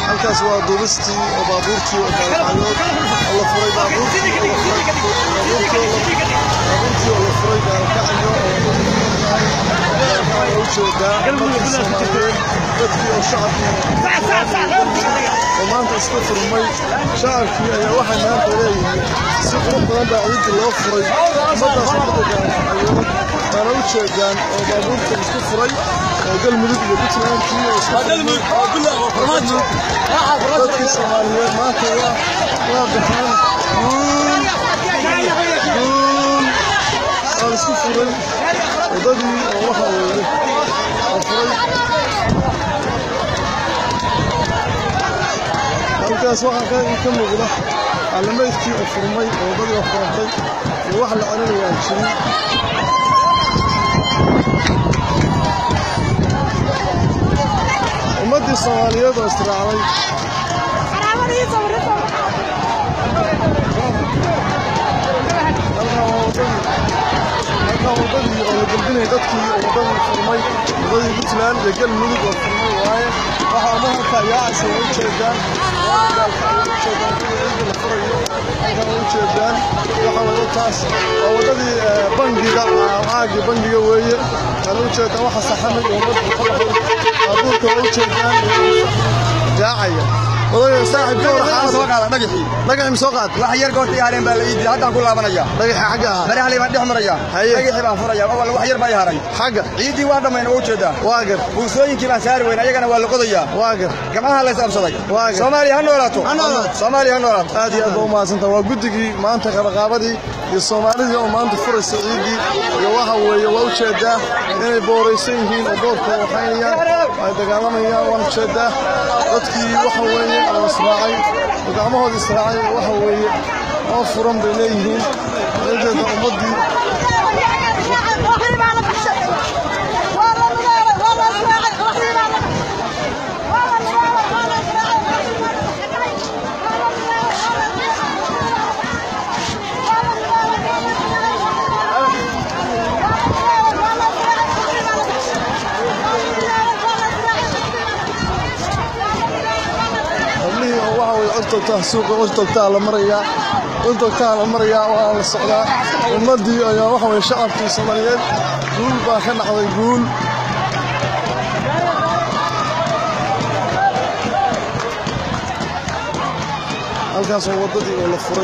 halkaas waa duubistii oo baabuurtii oo gaarxayood oo la furay baabuurtii oo la furay gaarxayo oo ujeedaa dadkii oo shacabkii oo maanta iska furmay shacabkii ayaa waxay maanta leeyihiin si qurux badan baa ciidii loo furay ummadaas ummadda gaarxayo baana ujeedaan oo baabuurta isku furay galmudug iyo puntlandkii oo isku furmay dadkii Soomaaliyeed maanta waa baxaan guul isku furay wadadii oo waxa weeye furay halkaas waxaa ka muuqda calaamaydkii oo furmay oo wadadii oo furantay iyo wax la celinayaa jirin ummadii Soomaaliyeed oo istiraacday wadadii oo la gudbinay dadkii wadadii furmay wadadii Puntland iyo galmudug oo furmay waaye waxa maanta yaacaysa oo ujeedaan taas oo wadadii bangiga caagi bangiga weeye kala ujeedaan waxa saxamay oo abuurka ujeedaan yaacaya wadada saaxiibka waxa soo qaada dhagaxii soo qaad wax yar goorta yaareen baa la iidii hadda ku laabanaya dhagaxa xagga ah baraha baan dhex maraya dhagaxii baan furaya wal wax yar baa yaaray xagga ciidii waa dhameeyay oo ujeeda waagar buusooyinkii baan saari weyn ayagana waa la qodaya waagar gamaha la saabsaday waagar Soomaaliya ha noolaato aad iyo aad u maasanta waa gudigii maanta qabaqaabadii iyo Soomaalida oo maanta furaysa ciidii iyo waxa weeye waa ujeedaa inay booraysan yihiin oo doorka waxaynayaan ay dagaalamayaan waa ujeedaa dadkii waxa weeye oo israacay gacmahooda israacay waxa weeye oo furan bay leeyihiin ciidada ummadii suuqa urtogtaa la marayaa waa la socdaa ummadii ayaa waxa weeye shacabkii Soomaaliyeed guul baa ka dhacday guul halkaas oo wadadii oo la furay